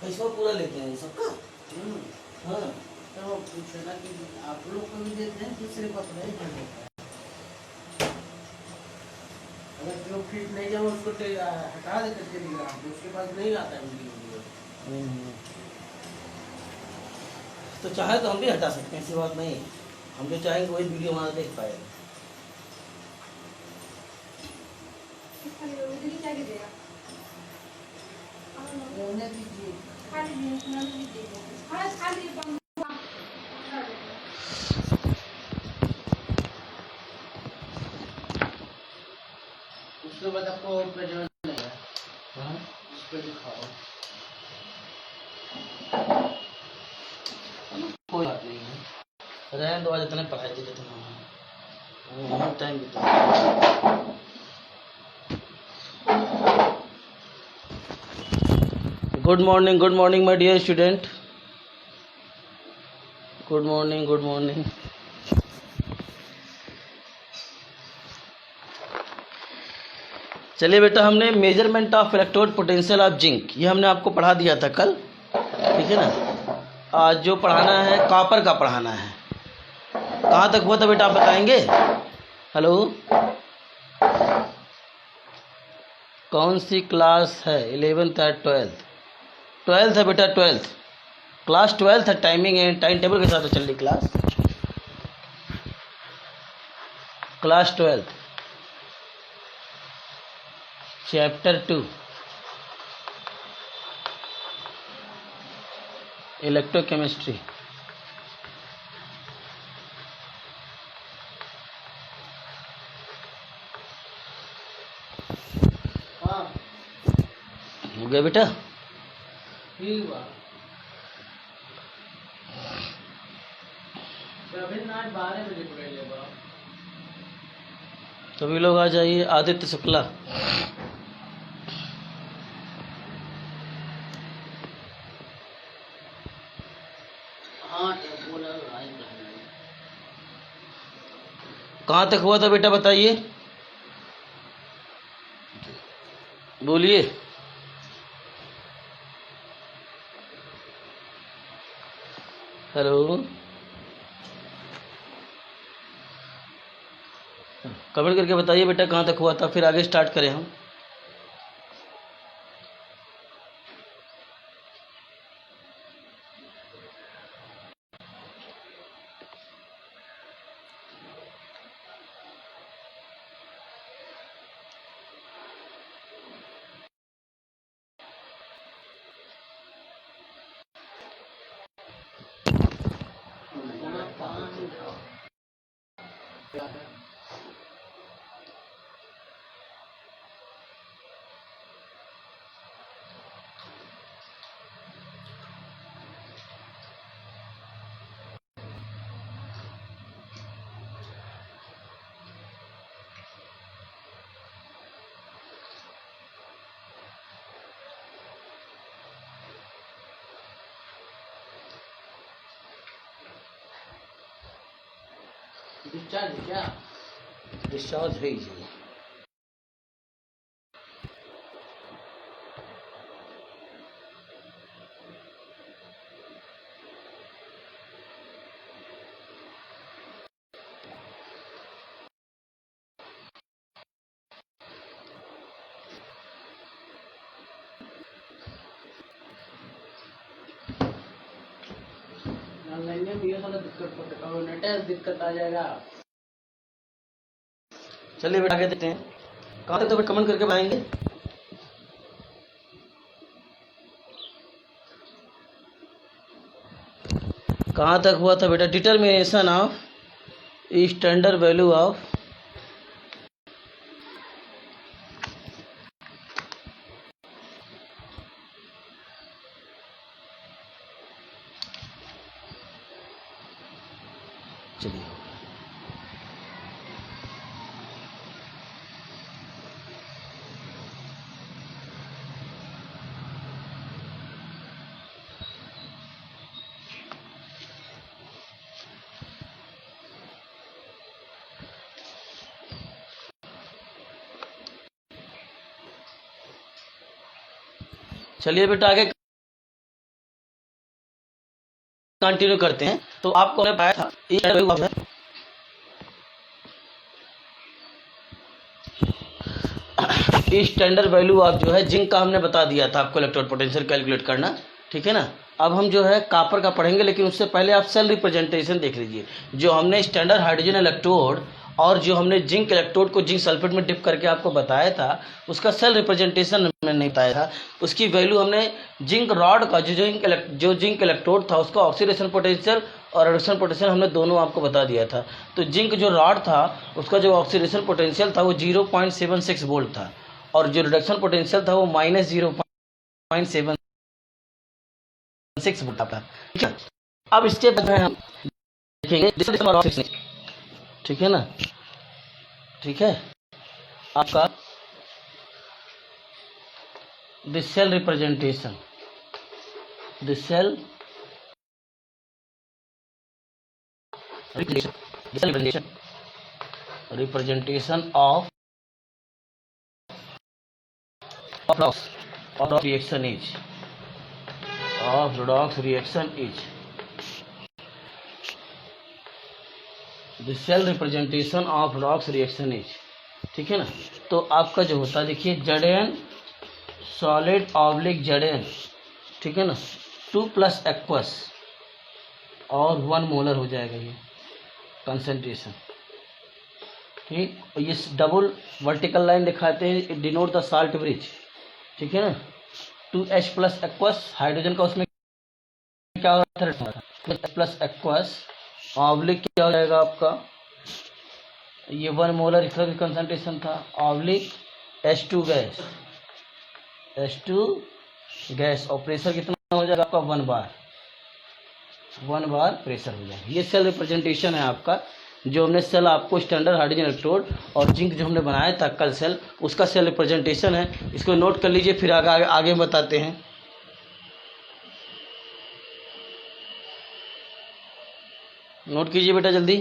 इसमें पूरा लेते हैं सबका। हाँ तो वो पूछेगा कि आप लोग को भी देते हैं, दूसरे को तो नहीं देते। अगर जो फिट नहीं जाए उसको हटा देते टेलीग्राम पे, उसके पास नहीं आता है वीडियो। तो चाहे तो हम भी हटा सकते हैं, ऐसी बात नहीं है। हम जो चाहेंगे वही वीडियो हमारा देख पाएगा। रहने दीजिए। उसके बाद आपको प्रज्वल मिलेगा। हाँ उस पर दिखाओ। कोई बात नहीं है, रहने दो, आज इतने पढ़ाई थी जितना टाइम बिता। Good morning my dear student. Good morning. चलिए बेटा, हमने measurement of electrode potential of zinc, ये हमने आपको पढ़ा दिया था कल, ठीक है ना। आज जो पढ़ाना है कॉपर का पढ़ाना है। कहाँ तक हुआ था बेटा, आप बताएंगे? हेलो, कौन सी क्लास है? 11th या 12th? 12th है बेटा, 12th क्लास, 12th है। टाइमिंग है, टाइम टेबल के साथ चल रही क्लास 12th। Chapter 2 electrochemistry. हाँ हो गया बेटा? ठीक बा। अभी ना 12 बजे पकड़ लेगा। सभी लोग आ जाइए। आदित्य शुक्ला, हाँ टेम्पो लगा है। कहाँ तक हुआ था बेटा, बताइए, बोलिए। हेलो, कमेंट करके बताइए बेटा कहाँ तक हुआ था, फिर आगे स्टार्ट करें हम। डिस्चार्ज क्या? डिस्चार्ज है जी। ऑनलाइन में ये सारा दिक्कत पड़ता है, नेट दिक्कत आ जाएगा। चलिए बेटा आगे देखते हैं। कहाँ तक तो बेटा कमेंट करके बताएंगे। कहाँ तक हुआ था बेटा? Determination of standard value of चलिए चलिए बेटा आगे कंटिन्यू करते हैं। तो आपको हमने बताया था स्टैंडर्ड वैल्यू आप जो है जिंक का हमने बता दिया था आपको इलेक्ट्रोड पोटेंशियल कैलकुलेट करना, ठीक है ना। अब हम जो है कापर का पढ़ेंगे, लेकिन उससे पहले आप सेल रिप्रेजेंटेशन देख लीजिए। जो हमने स्टैंडर्ड हाइड्रोजन इलेक्ट्रोड और जो हमने जिंक इलेक्ट्रोड को जिंक सल्फेट में डिप करके आपको बताया था, उसका सेल रिप्रेजेंटेशन हमने नहीं बताया था। उसकी वैल्यू हमने जिंक रॉड का जो जिंक इलेक्ट्रोड था उसका ऑक्सीडेशन पोटेंशियल और रिडक्शन पोटेंशियल हमने दोनों आपको बता दिया था। तो जिंक जो रॉड था उसका जो ऑक्सीडेशन पोटेंशियल था वो 0.76 वोल्ट था, और जो रिडक्शन पोटेंशियल था वो -0.76 वोल्ट था, ठीक है। अब इसके बाद हम देखेंगे, ठीक है ना, ठीक है। आपका the cell representation representation of reaction is of redox reaction is the cell representation of redox reaction is, ठीक है ना। तो आपका जो होता है देखिए Zn सॉलिड ऑब्लिक Zn, ठीक है ना, 2 प्लस एक्वस और 1 मोलर हो जाएगा ये कंसंट्रेशन, ठीक। और ये डबल वर्टिकल लाइन दिखाते हैं, डिनोट द साल्ट ब्रिज, ठीक है ना। 2H प्लस एक्वस हाइड्रोजन का उसमें क्या होता है प्लस एक्वस ऑब्लिक क्या हो जाएगा आपका, ये 1 मोलर इसका भी कंसंट्रेशन था, ऑब्लिक H2 गैस और प्रेशर कितना हो जाएगा आपका 1 बार प्रेशर हो जाएगा। ये सेल रिप्रेजेंटेशन है आपका, जो हमने सेल आपको स्टैंडर्ड हाइड्रोजन इलेक्ट्रोड और जिंक जो हमने बनाया था कल सेल, उसका सेल रिप्रेजेंटेशन है। इसको नोट कर लीजिए, फिर आगे बताते हैं। नोट कीजिए बेटा जल्दी।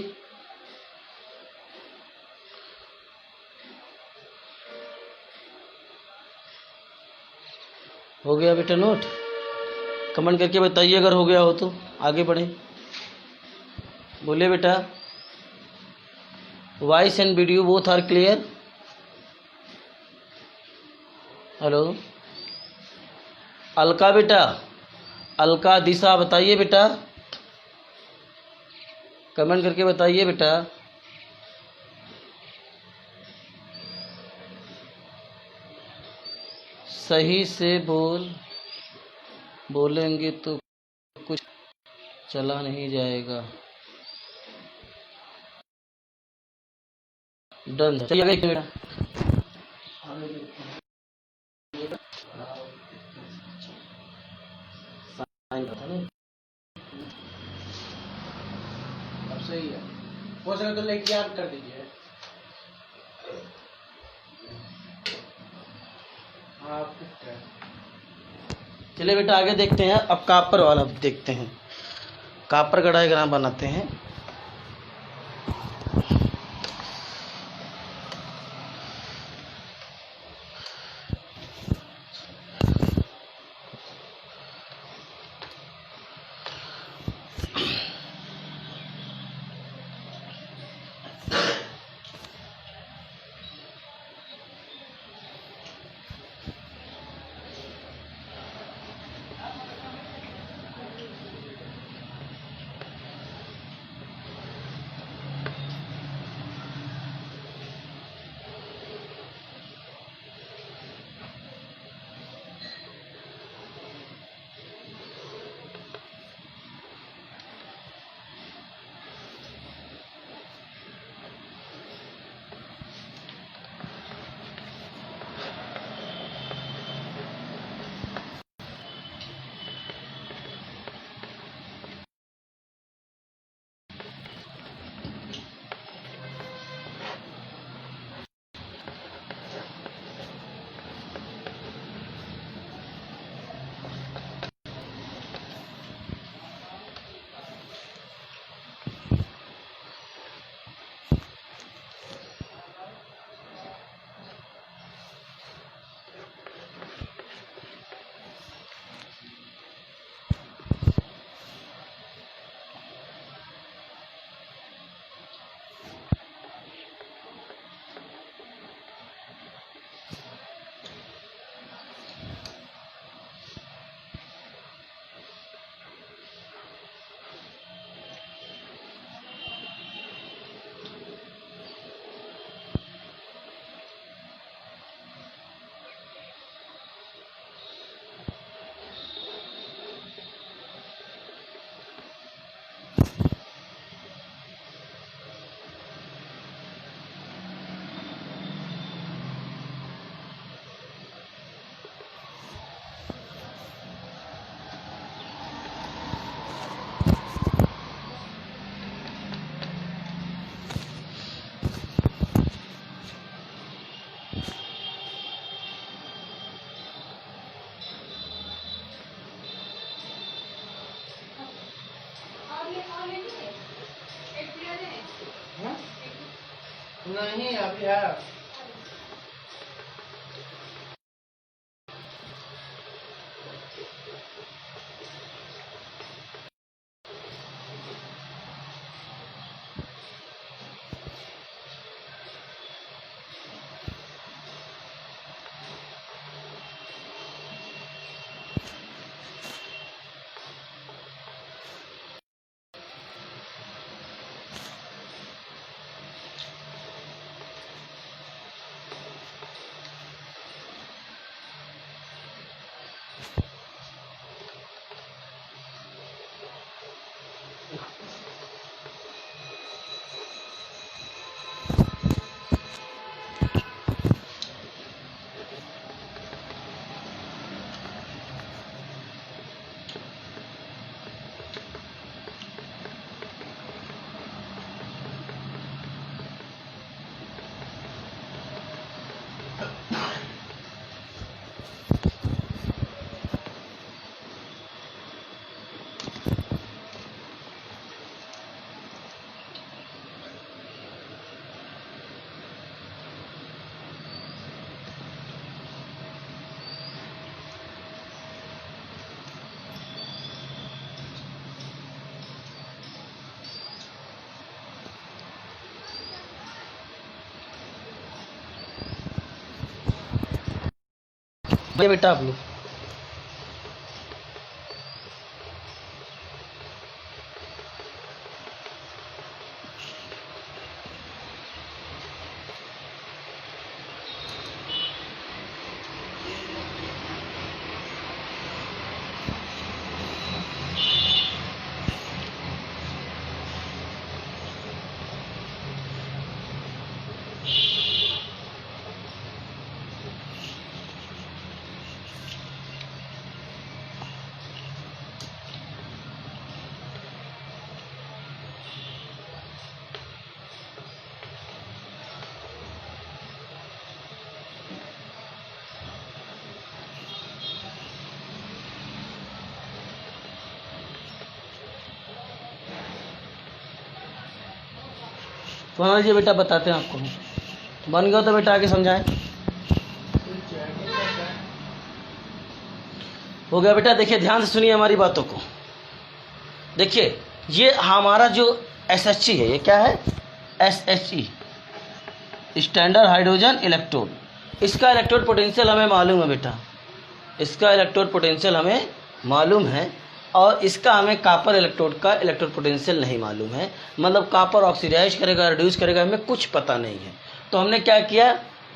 हो गया बेटा नोट? कमेंट करके बताइए अगर हो गया हो तो आगे बढ़ें। बोलिए बेटा। Voice and video both are clear? Hello Alka बेटा, अलका दिशा बताइए बेटा, कमेंट करके बताइए बेटा। सही से बोलेंगे तो कुछ चला नहीं जाएगा। डन, चलिए बेटा। अब सही है, हो सके तो लेके याद कर दीजिए। चलिए बेटा आगे देखते हैं। अब कापर वाला देखते हैं, कापर का डायग्राम बनाते हैं। नहीं अभी है। ये बेटा आप लोग तो हाँ जी बेटा बताते हैं आपको। बन गया तो बेटा आगे समझाएं। हो गया बेटा। देखिए ध्यान से सुनिए हमारी बातों को। देखिए ये हमारा जो SHE है, ये क्या है? SHE, standard hydrogen electrode. इसका इलेक्ट्रोड पोटेंशियल हमें मालूम है बेटा, इसका इलेक्ट्रोड पोटेंशियल हमें मालूम है। और इसका हमें कॉपर इलेक्ट्रोड का इलेक्ट्रोड पोटेंशियल नहीं मालूम है। मतलब कॉपर ऑक्सीडाइज करेगा, रिड्यूस करेगा, हमें कुछ पता नहीं है। तो हमने क्या किया,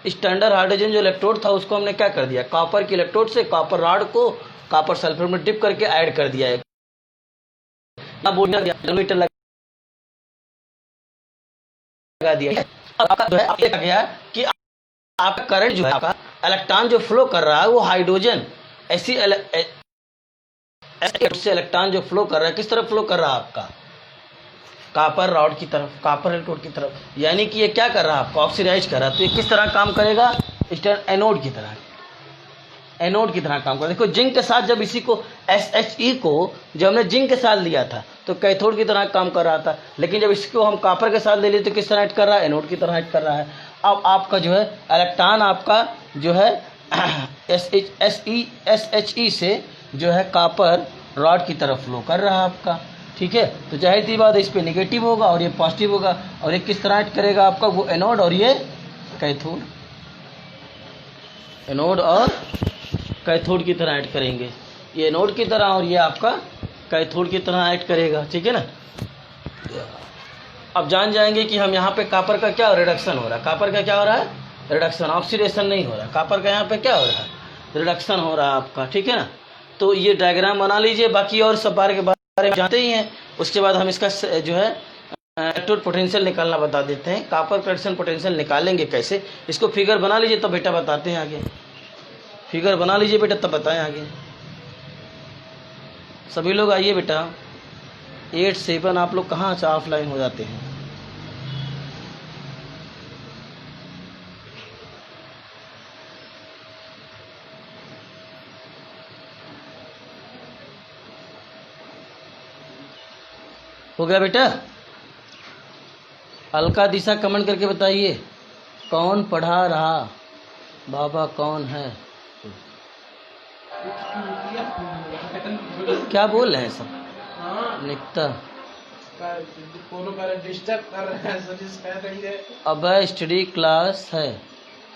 स्टैंडर्ड हाइड्रोजन जो इलेक्ट्रोड था उसको हमने क्या कर दिया, कॉपर के इलेक्ट्रोड से कॉपर रॉड को कॉपर सल्फर में डिप करके ऐड कर दिया है। लगा दिया। अब आपका जो है देखा गया कि आपका करंट जो है, आपका इलेक्ट्रॉन जो फ्लो कर रहा है वो हाइड्रोजन ऐसी से इलेक्ट्रॉन जो फ्लो कर रहा है, किस तरफ फ्लो कर रहा है आपका, कॉपर रॉड की तरफ, कॉपर इलेक्ट्रोड की तरफ। यानी कि ये क्या कर रहा है, आपको ऑक्सीडाइज कर रहा है। तो ये किस तरह काम करेगा, एनोड की तरह, एनोड की तरह काम कर। देखो जिंक के साथ जब इसी को SHE को जब हमने जिंक के साथ लिया था तो कैथोड की तरह काम कर रहा था। लेकिन जब इसको हम कॉपर के साथ ले लिए तो किस तरह ऐड कर रहा है, एनोड की तरह ऐड कर रहा है। अब आपका जो है इलेक्ट्रॉन आपका जो है SHE से जो है कॉपर रॉड की तरफ फ्लो कर रहा है आपका। ठीक है, तो जाहिर सी बात है इस पे नेगेटिव होगा और ये पॉजिटिव होगा। और ये किस तरह ऐड करेगा आपका, वो एनोड और ये कैथोड, एनोड और कैथोड की तरह ऐड करेंगे। ये एनोड की तरह और ये आपका कैथोड की तरह ऐड करेगा। ठीक है ना। अब जान जाएंगे कि हम यहाँ पे कॉपर का क्या रिडक्शन हो रहा है, कॉपर का क्या हो रहा है, रिडक्शन, ऑक्सीडेशन नहीं हो रहा है। कॉपर का यहाँ पे क्या हो रहा है, रिडक्शन हो रहा है आपका। ठीक है ना। तो ये डायग्राम बना लीजिए। बाकी और सब बारे के बारे में जानते ही हैं। उसके बाद हम इसका जो है इलेक्ट्रोड पोटेंशियल निकालना बता देते हैं। कॉपर करेक्शन पोटेंशियल निकालेंगे कैसे, इसको फिगर बना लीजिए तब बेटा बताते हैं आगे। फिगर बना लीजिए बेटा तब बताएं आगे। सभी लोग आइए बेटा। 8-7 आप लोग कहाँ से ऑफलाइन हो जाते हैं। हो गया बेटा। अलका दिशा कमेंट करके बताइए कौन पढ़ा रहा, बाबा कौन है। क्या बोल रहे हैं सब? हाँ निकता डिस्टर्ब कर रहे हैं, सजेस्ट कर देंगे। अब स्टडी क्लास है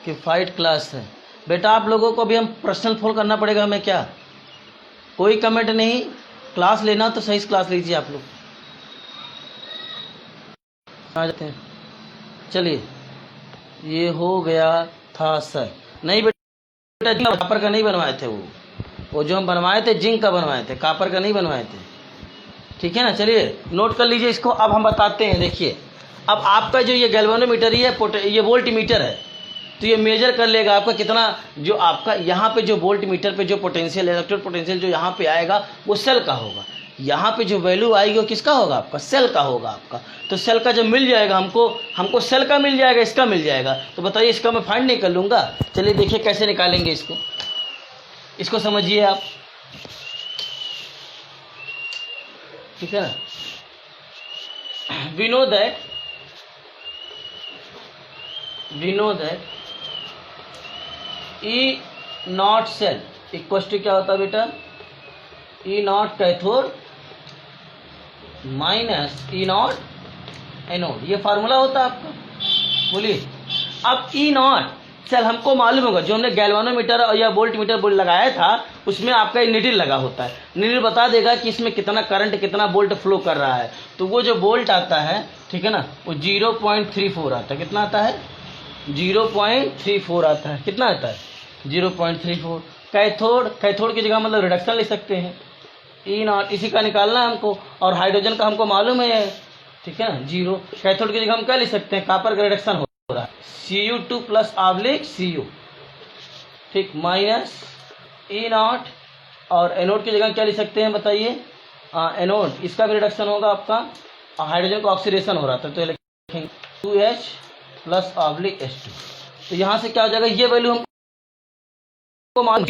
कि फाइट क्लास है? बेटा आप लोगों को भी हम पर्सनल फोन करना पड़ेगा हमें क्या? कोई कमेंट नहीं, क्लास लेना तो सही क्लास लीजिए आप लोग। आ जाते हैं, चलिए ये हो गया था सर। नहीं बेटा कापर का नहीं बनवाए थे, वो जो हम बनवाए थे जिंक का बनवाए थे, कापर का नहीं बनवाए थे। ठीक है ना, चलिए नोट कर लीजिए इसको। अब हम बताते हैं, देखिए अब आपका जो ये गैल्वेनोमीटर ये वोल्ट मीटर है, तो ये मेजर कर लेगा आपका कितना, जो आपका यहाँ पे जो वोल्ट मीटर पे जो पोटेंशियल इलेक्ट्रोड पोटेंशियल जो यहाँ पे आएगा वो सेल का होगा। यहाँ पे जो वैल्यू आएगी वो किसका होगा? आपका सेल का होगा आपका। तो सेल का जब मिल जाएगा हमको सेल का मिल जाएगा, इसका मिल जाएगा, तो बताइए इसका मैं फाइंड नहीं कर लूँगा? चलिए देखिए कैसे निकालेंगे इसको समझिए आप। ठीक है ना, we know that E nought cell equal to क्या होता है बेटा? E nought cathode minus E nought anode, ये फार्मूला होता है आपका। बोलिए अब E नॉट सेल हमको मालूम होगा, जो हमने गैल्वानोमीटर या वोल्ट मीटर लगाया था उसमें आपका नीडल लगा होता है। नीडल बता देगा कि इसमें कितना करंट कितना वोल्ट फ्लो कर रहा है। तो वो जो वोल्ट आता है, ठीक है ना, वो 0.34 आता है। कितना आता है? 0.34 आता है। कितना आता है? 0.34। कैथोड की जगह मतलब रिडक्शन ले सकते हैं, ई नॉट इसी का निकालना है हमको, और हाइड्रोजन का हमको मालूम है, ठीक है ना, 0। कैथोड की जगह हम क्या ले सकते हैं? कॉपर का रिडक्शन हो रहा है, Cu2 प्लस ऑब्लिक Cu, ठीक, माइनस ई नॉट। और एनोड की जगह क्या ले सकते हैं बताइए? एनोड इसका भी रिडक्शन होगा आपका, हाइड्रोजन का ऑक्सीडेशन हो रहा था तो लिखेंगे 2H प्लस ऑब्लिक H2। तो यहाँ से क्या हो जाएगा? ये वैल्यू हमको मान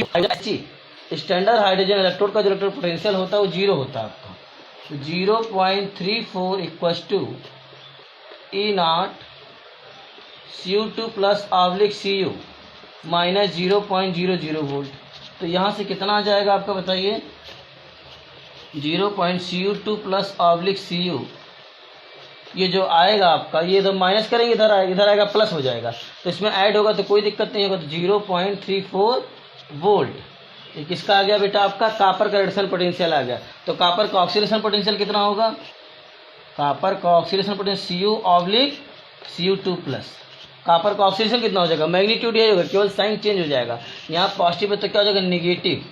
स्टैंडर्ड हाइड्रोजन इलेक्ट्रोड का जो इलेक्ट्रोड पोटेंशियल होता है वो 0 होता है आपका। तो 0.34 equal to E nought Cu2 plus oblique Cu minus 0.00 volt. तो यहाँ से कितना आ जाएगा आपका बताइए? 0.Cu2 प्लस ऑब्लिक Cu, ये जो आएगा आपका, ये तो माइनस करेंगे इधर आएगा प्लस हो जाएगा, तो इसमें ऐड होगा तो कोई दिक्कत नहीं होगा। तो 0.34 वोल्ट ये किसका आ गया बेटा? आपका कॉपर का रिडक्शन पोटेंशियल आ गया। तो कॉपर का ऑक्सीडेशन पोटेंशियल कितना होगा? कॉपर का oxidation potential Cu oblique Cu2 plus, copper का ऑक्सीडेशन कितना हो जाएगा? मैग्नीट्यूड यही होगा, केवल साइन चेंज हो जाएगा। यहाँ पॉजिटिव है तो क्या हो जाएगा? Negative,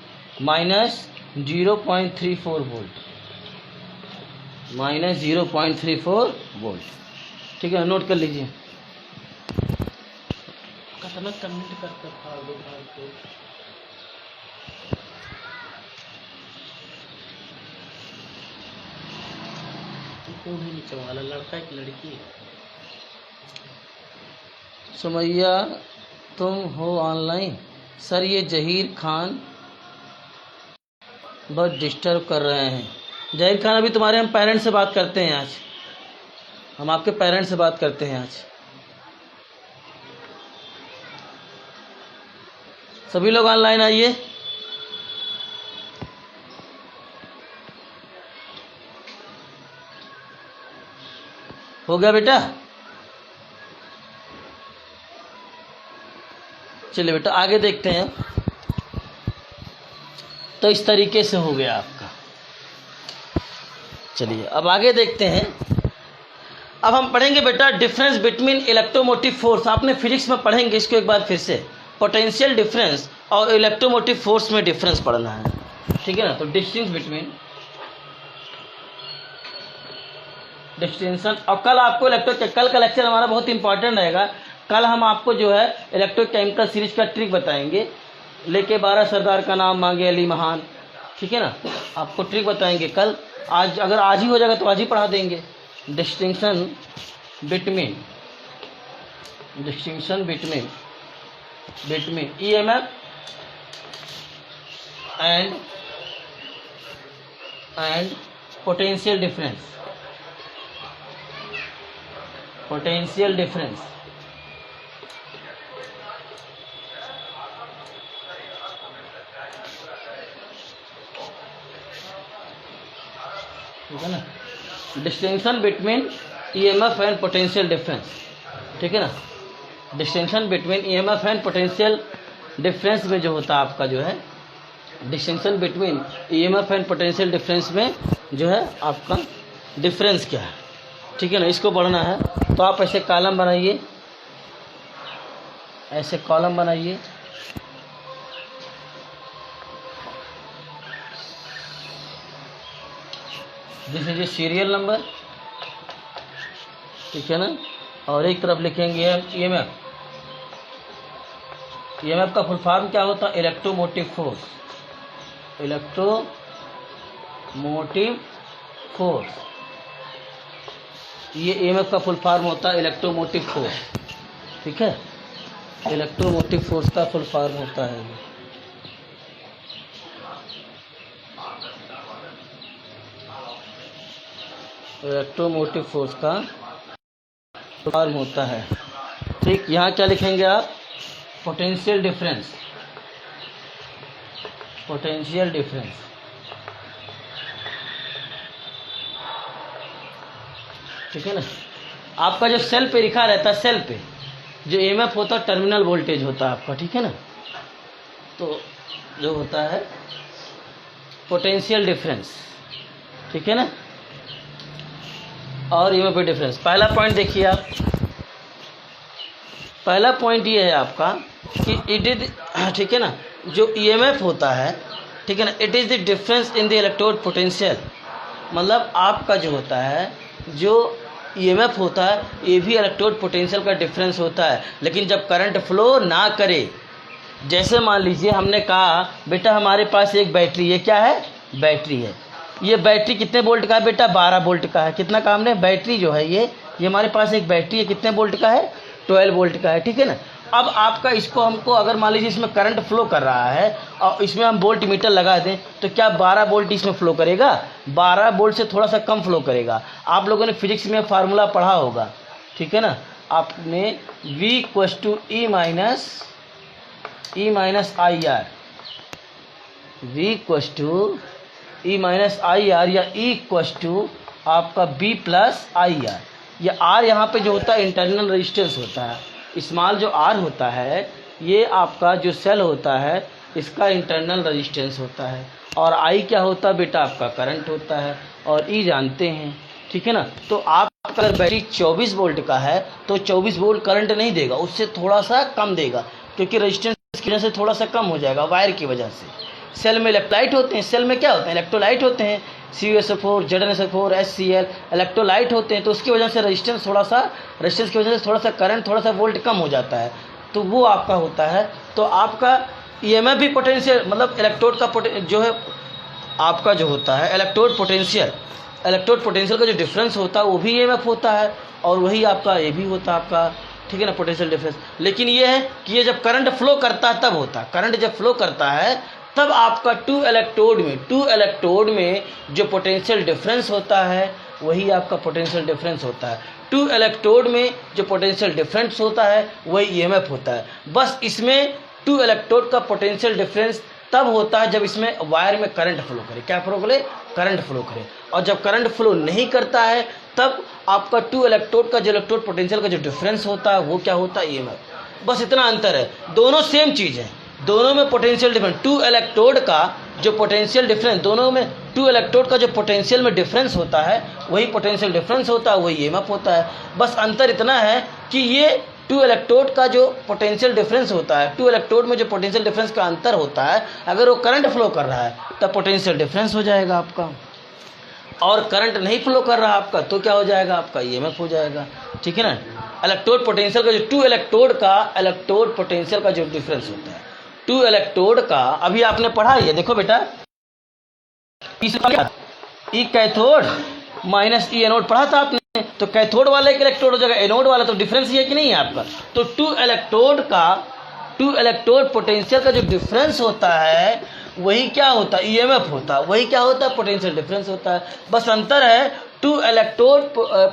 minus 0.34 volt, minus 0.34 volt. ठीक है, नोट कर लीजिए। कितना कमेंट करते फालतू भी नीचे वाला लड़का एक लड़की। सुमैया तुम हो ऑनलाइन? सर ये जहीर खान बहुत डिस्टर्ब कर रहे हैं। जहीर खान अभी तुम्हारे हम पेरेंट्स से बात करते हैं, आज हम आपके पेरेंट्स से बात करते हैं। आज सभी लोग ऑनलाइन आइए। हो गया बेटा? चलिए बेटा आगे देखते हैं। तो इस तरीके से हो गया आपका। चलिए अब आगे देखते हैं। अब हम पढ़ेंगे बेटा डिफरेंस बिटवीन इलेक्ट्रोमोटिव फोर्स। आपने फिजिक्स में पढ़ेंगे इसको एक बार फिर से, पोटेंशियल डिफरेंस और इलेक्ट्रोमोटिव फोर्स में डिफरेंस पढ़ना है, ठीक है ना। तो डिस्टिंक्शन और कल आपको कल का लेक्चर हमारा बहुत इंपॉर्टेंट रहेगा। कल हम आपको जो है इलेक्ट्रोकेमिकल सीरीज का ट्रिक बताएंगे, लेके 12 सरदार का नाम मांगे अली महान, ठीक है ना। आपको ट्रिक बताएंगे कल। आज अगर आज ही हो जाएगा तो आज ही पढ़ा देंगे। Distinction between EMF and potential difference. Potential difference. ठीक है ना, distinction between EMF and potential difference. ठीक है ना, distinction between EMF and potential difference में जो होता है आपका जो है distinction between EMF and potential difference में जो है आपका डिफरेंस क्या है। ठीक है ना, इसको पढ़ना है। तो आप ऐसे कॉलम बनाइए, ऐसे कॉलम बनाइए। This is a serial number. ठीक है ना, और एक तरफ लिखेंगे ईएमएफ। ईएमएफ का फुल फॉर्म क्या होता है? Electromotive force. इलेक्ट्रोमोटिव फोर्स, ये ईएमएफ का फुल फॉर्म होता है इलेक्ट्रोमोटिव फोर्स। ठीक है, इलेक्ट्रोमोटिव फोर्स का फुल फॉर्म होता है ये। इलेक्ट्रोमोटिव फोर्स का फुल फॉर्म होता है। ठीक, यहाँ क्या लिखेंगे आप? Potential difference. Potential difference. ठीक है ना, आपका जो सेल पे लिखा रहता है, सेल पे जो ईएमएफ होता है टर्मिनल वोल्टेज होता है आपका। ठीक है ना, तो जो होता है पोटेंशियल डिफरेंस। ठीक है ना, और ईएमएफ डिफरेंस। पहला पॉइंट देखिए आप, पहला पॉइंट ये है आपका कि इट इज, ठीक है ना, जो ईएमएफ होता है, ठीक है ना, it is the difference in the electrode potential. मतलब आपका जो होता है, जो ईएमएफ होता है, ये भी इलेक्ट्रोड पोटेंशियल का डिफरेंस होता है। लेकिन जब करंट फ्लो ना करे, जैसे मान लीजिए हमने कहा बेटा हमारे पास एक बैटरी है। क्या है? बैटरी है। ये बैटरी कितने वोल्ट का है बेटा? 12 वोल्ट का है। कितना काम ने? बैटरी जो है ये हमारे पास एक बैटरी है, कितने वोल्ट का है? 12 वोल्ट का है। ठीक है ना, अब आपका इसको हमको अगर मान लीजिए इसमें करंट फ्लो कर रहा है और इसमें हम वोल्ट मीटर लगा दें, तो क्या 12 वोल्ट इसमें फ्लो करेगा? 12 वोल्ट से थोड़ा सा कम फ्लो करेगा। आप लोगों ने फिजिक्स में फार्मूला पढ़ा होगा। ठीक है ना, आपने V = E minus I R, V = E minus I R, या E = आपका B प्लस आई आर। ये R यहाँ पे जो होता है इंटरनल रेजिस्टेंस होता है। स्मॉल जो R होता है ये आपका जो सेल होता है इसका इंटरनल रेजिस्टेंस होता है, और I क्या होता है बेटा? आपका करंट होता है, और E जानते हैं। ठीक है ना, तो आप अगर बैटरी 24 वोल्ट का है तो 24 वोल्ट करंट नहीं देगा, उससे थोड़ा सा कम देगा, क्योंकि रेजिस्टेंस की वजह से थोड़ा सा कम हो जाएगा वायर की वजह से। सेल में इलेक्ट्रोलाइट होते हैं, सेल में क्या होते हैं? इलेक्ट्रोलाइट होते हैं, CuSO4, ZnSO4, HCl इलेक्ट्रोलाइट होते हैं। तो उसकी वजह से रेजिस्टेंस की वजह से थोड़ा सा करंट, थोड़ा सा वोल्ट कम हो जाता है, तो वो आपका होता है। तो आपका ईएमएफ भी पोटेंशियल, मतलब इलेक्ट्रोड का जो है आपका जो होता है इलेक्ट्रोड पोटेंशियल का जो डिफरेंस होता है वो भी ईएमएफ होता है, और वही आपका ये भी होता है आपका। ठीक है ना, पोटेंशियल डिफरेंस। लेकिन ये है कि ये जब करंट फ्लो करता है तब होता है। करंट जब फ्लो करता है तब आपका टू इलेक्ट्रोड में जो पोटेंशियल डिफरेंस होता है वही आपका पोटेंशियल डिफरेंस होता है। टू इलेक्ट्रोड में जो पोटेंशियल डिफरेंस होता है वही ईएमएफ होता है। बस इसमें टू इलेक्ट्रोड का पोटेंशियल डिफरेंस तब होता है जब इसमें वायर में करंट फ्लो करे। क्या फ्लो करे? करंट फ्लो करे। और जब करंट फ्लो नहीं करता है तब आपका टू इलेक्ट्रोड का जो इलेक्ट्रोड पोटेंशियल का जो डिफरेंस होता है वो क्या होता है? ईएमएफ। बस इतना अंतर है, दोनों सेम चीज़ है, दोनों में पोटेंशियल डिफरेंस। टू इलेक्ट्रोड का जो पोटेंशियल डिफरेंस, दोनों में टू इलेक्ट्रोड का जो पोटेंशियल में डिफरेंस होता है वही पोटेंशियल डिफरेंस होता है, वही ईएमएफ होता है। बस अंतर इतना है कि ये टू इलेक्ट्रोड का जो पोटेंशियल डिफरेंस होता है, टू इलेक्ट्रोड में जो पोटेंशियल डिफरेंस का अंतर होता है, अगर वो करंट फ्लो कर रहा है तब पोटेंशियल डिफरेंस हो जाएगा आपका, और करंट नहीं फ्लो कर रहा आपका तो क्या हो जाएगा? आपका ईएमएफ हो जाएगा। ठीक है ना, इलेक्ट्रोड पोटेंशियल का जो टू इलेक्ट्रोड पोटेंशियल का जो डिफरेंस होता है, टू इलेक्ट्रोड का अभी आपने पढ़ा है, देखो बेटा ई कैथोड माइनस ई एनोड पढ़ा था आपने। तो कैथोड वाला एक इलेक्ट्रोड हो जाएगा, एनोड वाला, तो डिफरेंस ये कि नहीं है आपका। तो टू इलेक्ट्रोड पोटेंशियल का जो डिफरेंस होता है वही क्या होता है? ईएमएफ होता है। वही क्या होता है? पोटेंशियल डिफरेंस होता है। बस अंतर है, टू इलेक्ट्रोड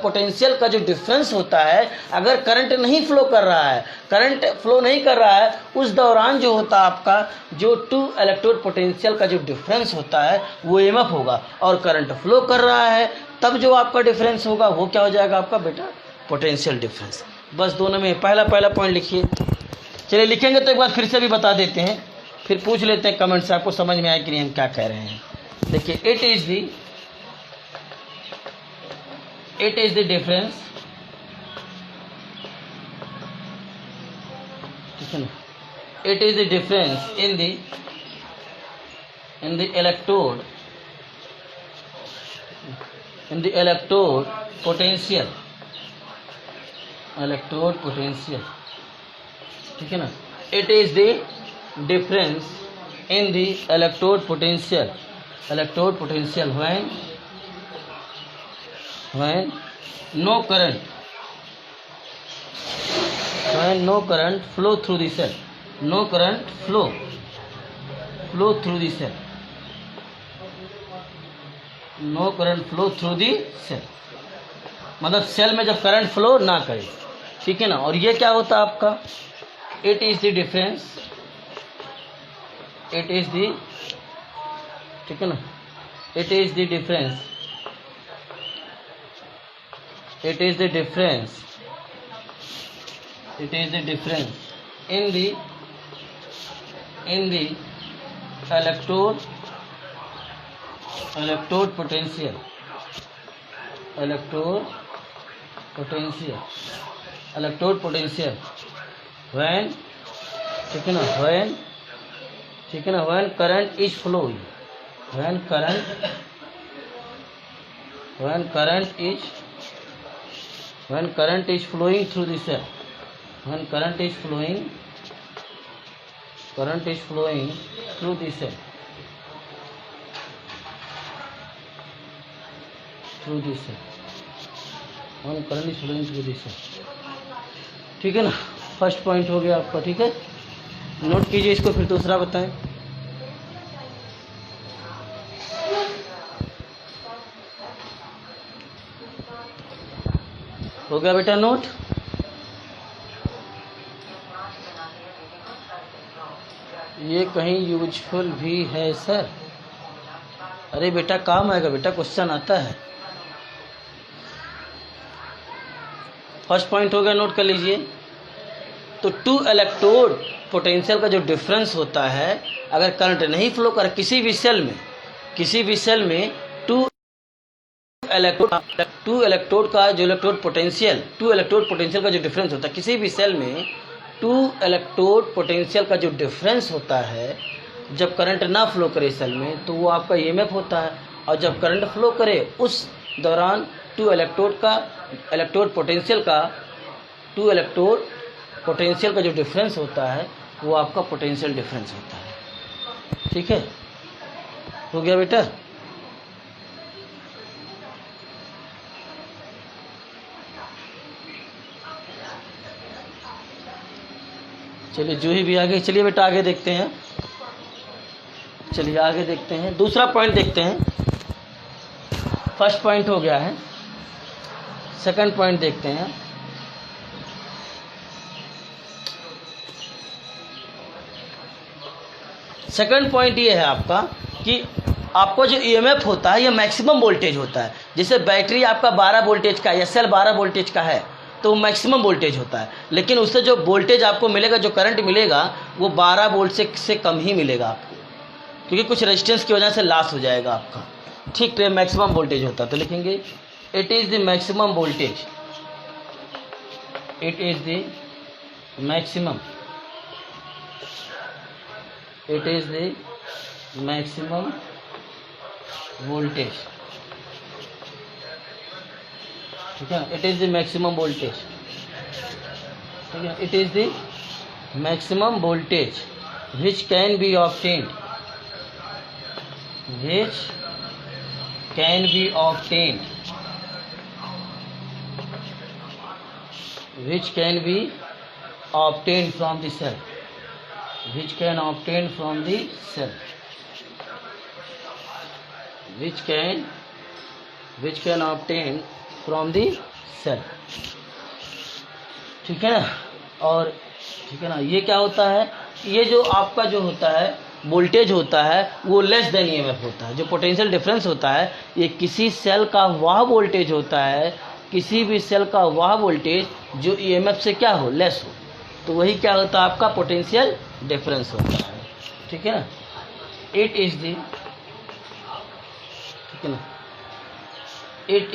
पोटेंशियल का जो डिफरेंस होता है, अगर करंट नहीं फ्लो कर रहा है, करंट फ्लो नहीं कर रहा है, उस दौरान जो होता है आपका जो टू इलेक्ट्रोड पोटेंशियल का जो डिफरेंस होता है वो ईएमएफ होगा, और करंट फ्लो कर रहा है तब जो आपका डिफरेंस होगा वो क्या हो जाएगा आपका बेटा, पोटेंशियल डिफरेंस। बस दोनों में पहला पॉइंट लिखिए। चलिए लिखेंगे तो एक बार फिर से भी बता देते हैं, फिर पूछ लेते हैं कमेंट से आपको समझ में आया कि नहीं हम क्या कह रहे हैं। देखिए, इट इज द डिफरेंस, ठीक है ना, it is the difference in the electrode potential, ठीक है ना, it is the difference in the electrode potential when no current flow through the cell, no current flow through the cell, मतलब cell में जब current flow ना करे, ठीक है ना। और ये क्या होता है आपका, इट इज द डिफरेंस, ठीक है ना, it is the difference in the electrode potential when, ठीक है ना, when current is flowing, when current is flowing through the cell, when current is flowing through the cell, when current is flowing through the cell, ठीक है ना। First point हो गया आपका, ठीक है, नोट कीजिए इसको, फिर दूसरा बताएं। हो गया बेटा नोट। ये कहीं यूजफुल भी है सर, अरे बेटा काम आएगा बेटा, क्वेश्चन आता है। फर्स्ट पॉइंट हो गया, नोट कर लीजिए। तो टू इलेक्ट्रोड पोटेंशियल का जो डिफरेंस होता है, अगर करंट नहीं फ्लो कर किसी भी सेल में टू इलेक्ट्रोड का जो इलेक्ट्रोड पोटेंशियल का जो डिफरेंस होता है, किसी भी सेल में टू इलेक्ट्रोड पोटेंशियल का जो डिफरेंस होता है, जब करंट ना फ्लो करे सेल में तो वो आपका ईएमएफ होता है, और जब करंट फ्लो करे उस दौरान टू इलेक्ट्रोड पोटेंशियल का जो डिफरेंस होता है वो आपका पोटेंशियल डिफरेंस होता है, ठीक है। हो गया बेटा। चलिए जूही भी आ गई। चलिए बेटा आगे देखते हैं, दूसरा पॉइंट देखते हैं। फर्स्ट पॉइंट हो गया है, सेकंड पॉइंट देखते हैं। सेकंड पॉइंट ये है आपका कि आपको जो ईएमएफ होता है ये मैक्सिमम वोल्टेज होता है। जैसे बैटरी आपका 12 वोल्टेज का या सेल 12 वोल्टेज का है तो मैक्सिमम वोल्टेज होता है, लेकिन उससे जो वोल्टेज आपको मिलेगा, जो करंट मिलेगा वो 12 वोल्ट से कम ही मिलेगा आपको, क्योंकि कुछ रेजिस्टेंस की वजह से लॉस हो जाएगा आपका, ठीक। तो मैक्सिमम वोल्टेज होता है, तो लिखेंगे it is the maximum voltage, it is the maximum voltage, ठीक है। It is the maximum voltage, ठीक है। It is the maximum voltage which can be obtained from the cell, which can obtain from the cell, which can which can obtain from the cell. ठीक है ना। और ठीक है ना, ये क्या होता है, ये जो आपका जो होता है वोल्टेज होता है वो लेस देन ईएमएफ होता है। जो पोटेंशियल डिफरेंस होता है ये किसी सेल का वह वोल्टेज होता है, किसी भी सेल का वह वोल्टेज जो ईएमएफ से क्या हो, लेस हो, तो वही क्या होता है आपका पोटेंशियल डिफरेंस होता है। ठीक है ना। इट इज दी, ठीक है ना, it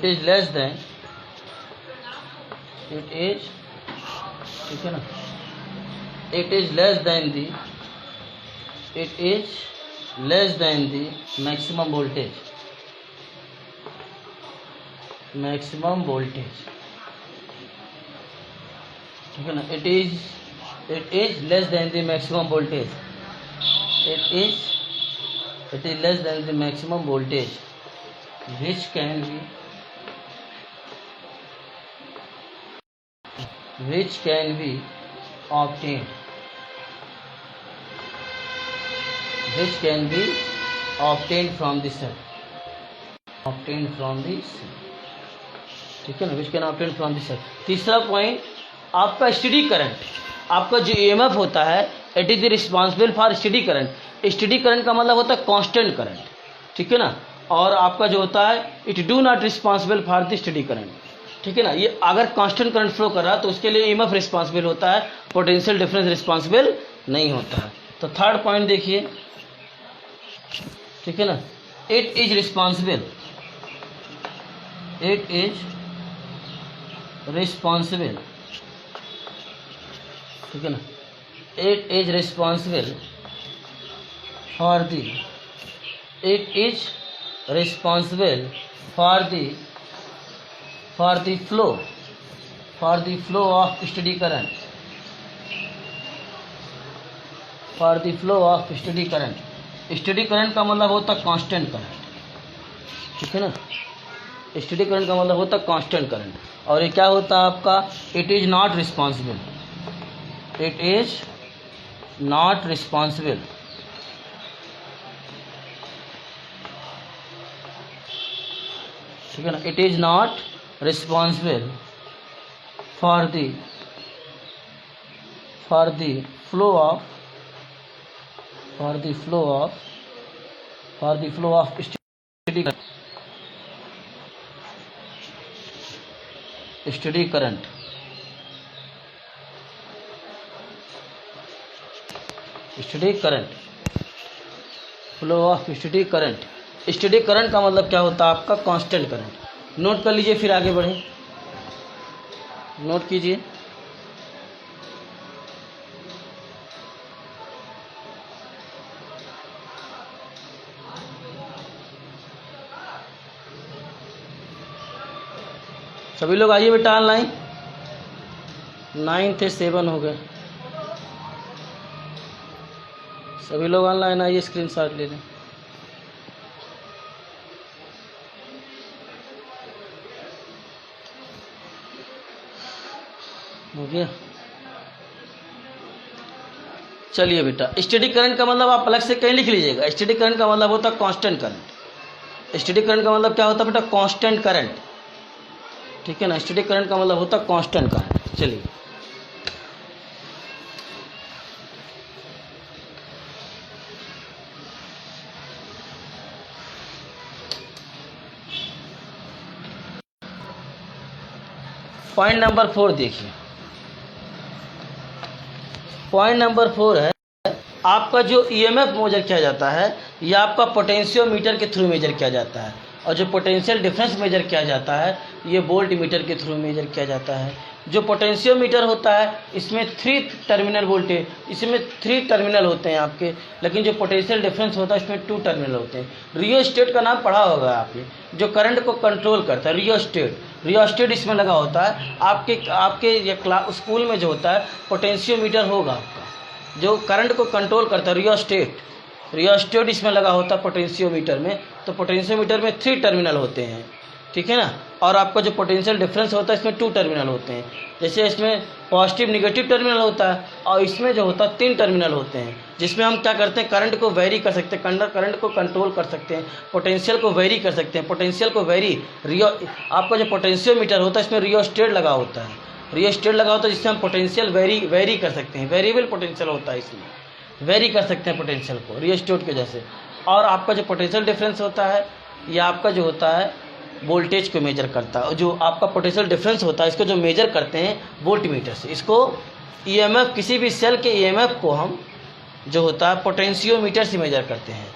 is less than, it is, ठीक है ना, it is less than the, it is less than the maximum voltage, maximum voltage. ठीक है ना। It is less than the maximum voltage, it is less than the maximum voltage which can be obtained, which can be obtained from the cell, obtained from the cell। ठीक है ना, which can obtained from the cell। तीसरा point आपका steady current, आपका जो EMF होता है it is responsible for steady current. Steady current का मतलब होता है कांस्टेंट करंट। ठीक है ना। और आपका जो होता है it do not responsible for the steady current. ठीक है ना। ये अगर कांस्टेंट करंट फ्लो कर रहा तो उसके लिए ईएमएफ रिस्पॉन्सिबल होता है, पोटेंशियल डिफरेंस रिस्पॉन्सिबल नहीं होता है। तो थर्ड पॉइंट देखिए, ठीक है ना, it is responsible, it is responsible, ठीक है ना, it is responsible for the, it is responsible for the flow of steady current, for the flow of steady current. Steady current का मतलब होता है कांस्टेंट करंट। ठीक है ना। स्टेडी करंट का मतलब होता है कांस्टेंट करंट। और ये क्या होता है आपका, it is not responsible, it is not responsible, ठीक है ना, it is not responsible for the flow of steady current. Steady current, flow of steady current. Steady current का मतलब क्या होता है आपका, कांस्टेंट करंट। नोट कर लीजिए, फिर आगे बढ़ें, नोट कीजिए। सभी लोग आइए बेटा ऑनलाइन, 9 थे 7 हो गए। सभी लोग ऑनलाइन आइए, स्क्रीनशॉट ले लें। हो गया। चलिए बेटा, स्टेडी करंट का मतलब आप अलग से कहीं लिख लीजिएगा। स्टेडी करंट का मतलब होता है कांस्टेंट करंट। स्टेडी करंट का मतलब क्या होता है बेटा, कांस्टेंट करंट। ठीक है ना। स्टेडी करंट का मतलब होता है कांस्टेंट करंट। चलिए, पॉइंट नंबर 4 देखिए। पॉइंट नंबर 4 है आपका जो ईएमएफ मेजर किया जाता है यह आपका पोटेंशियोमीटर के थ्रू मेजर किया जाता है, और जो पोटेंशियल डिफरेंस मेजर किया जाता है ये वोल्ट मीटर के थ्रू मेजर किया जाता है। जो पोटेंशियोमीटर होता है इसमें 3 टर्मिनल वोल्टेज, इसमें 3 टर्मिनल होते हैं आपके, लेकिन जो पोटेंशियल डिफरेंस होता है इसमें 2 टर्मिनल होते हैं। रियोस्टेट का नाम पढ़ा होगा आपने, जो करंट को कंट्रोल करता है, रियोस्टेट इसमें लगा होता है। आपके ये स्कूल में जो होता है पोटेंशियोमीटर होगा आपका, जो करंट को कंट्रोल करता है, रियोस्टेट इसमें लगा होता है पोटेंशियोमीटर में। तो पोटेंशियोमीटर में 3 टर्मिनल होते हैं, ठीक है ना। और आपका जो पोटेंशियल डिफरेंस होता है इसमें 2 टर्मिनल होते हैं, जैसे इसमें पॉजिटिव निगेटिव टर्मिनल होता है, और इसमें जो होता है 3 टर्मिनल होते हैं, जिसमें हम क्या करते हैं, करंट को वेरी कर सकते हैं, करंट को कंट्रोल कर सकते हैं, पोटेंशियल को वेरी कर सकते हैं। पोटेंशियल को वेरी आपका जो पोटेंशियोमीटर होता है इसमें रियोस्टेट लगा होता है, रियोस्टेट लगा होता है, जिससे हम पोटेंशियल वेरी कर सकते हैं। वेरिएबल पोटेंशियल होता है, इसमें वेरी कर सकते हैं पोटेंशियल को रियोस्टेट की वजह से। और आपका जो पोटेंशियल डिफरेंस होता है ये आपका जो होता है वोल्टेज को मेजर करता है। जो आपका पोटेंशियल डिफरेंस होता है इसको जो मेजर करते हैं वोल्टमीटर से। इसको ईएमएफ, किसी भी सेल के ईएमएफ को हम जो होता है पोटेंशियोमीटर से मेजर करते हैं,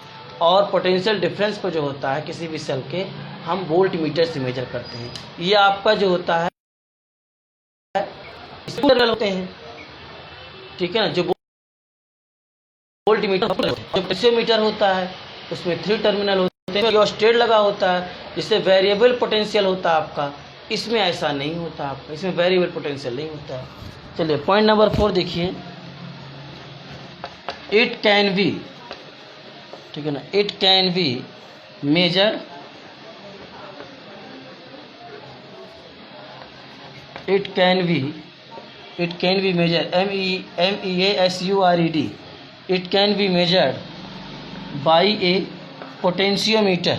और पोटेंशियल डिफरेंस को जो होता है किसी भी सेल के हम वोल्टमीटर से मेजर करते हैं। ये आपका जो होता है टर्मिनल होते हैं, ठीक है ना। जो वोल्टमीटर, जो पोटेंशियोमीटर होता है उसमें 3 टर्मिनल होते हैं, रियोस्टेट लगा होता है, जिससे वेरिएबल पोटेंशियल होता है आपका। इसमें ऐसा नहीं होता आपका, इसमें वेरिएबल पोटेंशियल नहीं होता है। चलिए पॉइंट नंबर 4 देखिए, इट कैन बी, ठीक है ना, it can be measure, it can be measured, MEASURED, it can be measured by a potentiometer,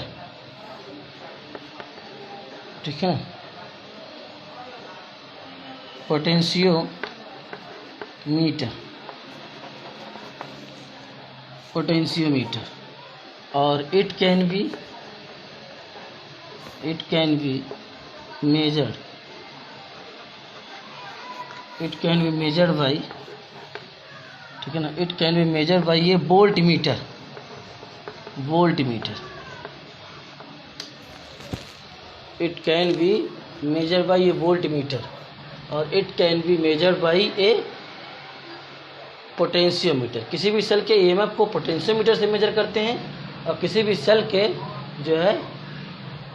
ठीक है ना, पोटेंशियोमीटर, और it can be measured, it can be measured by, ठीक है ना, it can be measured by ये voltmeter, it can be measured by ये voltmeter, और it can be measured by a potentiometer. किसी भी सेल के ईएमएफ को पोटेंशियोमीटर से मेजर करते हैं, और किसी भी सेल के जो है,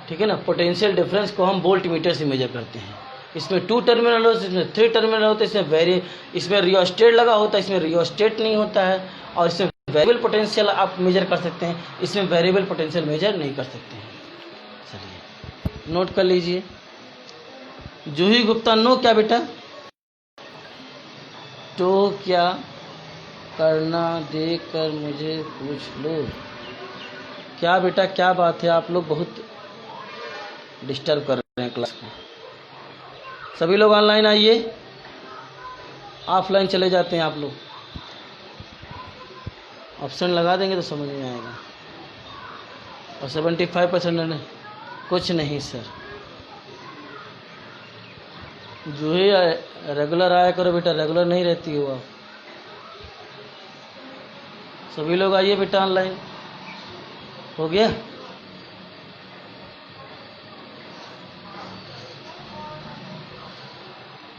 ठीक है ना, पोटेंशियल डिफरेंस को हम वोल्टमीटर से मेजर करते हैं। इसमें 2 टर्मिनल होते हैं, इसमें 3 टर्मिनल होते हैं, इसमें रियोस्टेट लगा होता है, इसमें रियोस्टेट नहीं होता है, और इसमें वेरिएबल पोटेंशियल आप मेजर कर सकते हैं, इसमें वेरिएबल पोटेंशियल मेजर नहीं कर सकते हैं। चलिए नोट कर लीजिए। जूही गुप्ता, नो क्या बेटा, तो क्या करना दे कर मुझे पूछ लो। क्या बेटा, क्या बात है, आप लोग बहुत डिस्टर्ब कर रहे हैं क्लास को। सभी लोग ऑनलाइन आइए, ऑफलाइन चले जाते हैं आप लोग। ऑप्शन लगा देंगे तो समझ में आएगा। और 75% नहीं, कुछ नहीं सर। जो ही रेगुलर आया करो बेटा, रेगुलर नहीं रहती हो आप। सभी लोग आइए बेटा ऑनलाइन। हो गया?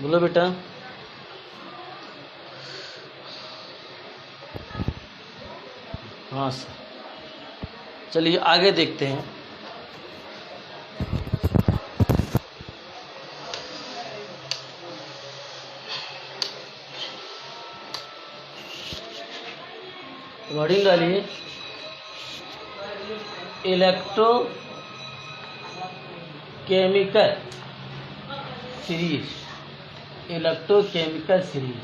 बोलो बेटा। हाँ सर, चलिए आगे देखते हैं। वर्डिंग डालिए, electrochemical series, electrochemical series,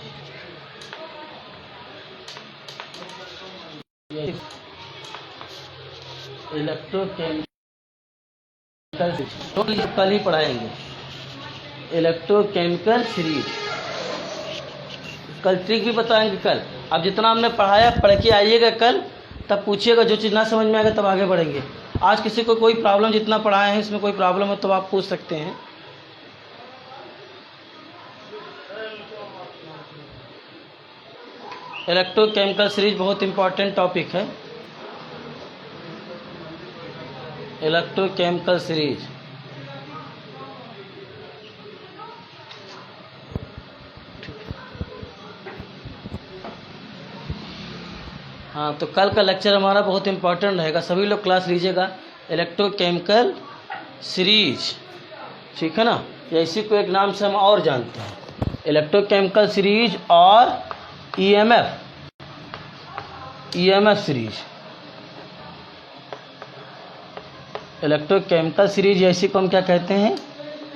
electrochemical series कल ही पढ़ाएंगे। इलेक्ट्रोकेमिकल सीरीज कल ट्रिक भी बताएंगे कल। अब जितना हमने पढ़ाया पढ़ के आइएगा कल, तब पूछिएगा, जो चीज़ ना समझ में आएगा तब आगे बढ़ेंगे। आज किसी को कोई प्रॉब्लम, जितना पढ़ाए हैं इसमें कोई प्रॉब्लम है तो आप पूछ सकते हैं। इलेक्ट्रोकेमिकल सीरीज बहुत इंपॉर्टेंट टॉपिक है। इलेक्ट्रोकेमिकल सीरीज हाँ, तो कल का लेक्चर हमारा बहुत इंपॉर्टेंट रहेगा। सभी लोग क्लास लीजिएगा। इलेक्ट्रोकेमिकल सीरीज, ठीक है ना, या इसी को एक नाम से हम और जानते हैं, इलेक्ट्रोकेमिकल सीरीज और ईएमएफ सीरीज। इलेक्ट्रोकेमिकल सीरीज ऐसी को हम क्या कहते हैं?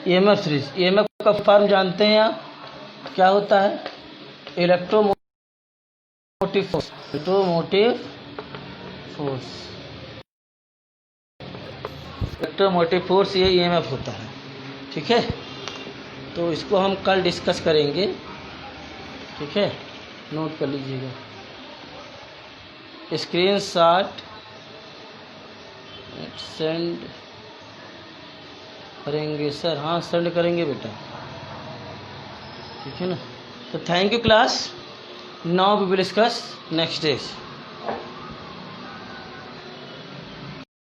EMF series. ईएमएफ का फॉर्म जानते हैं आप क्या होता है? Electromotive force. Electromotive force, electromotive force ये ईएमएफ होता है। ठीक है, तो इसको हम कल डिस्कस करेंगे। ठीक है, नोट कर लीजिएगा। स्क्रीन शॉट सेंड करेंगे सर? हाँ सेंड करेंगे बेटा। ठीक है ना, तो thank you class. Now we will discuss next days.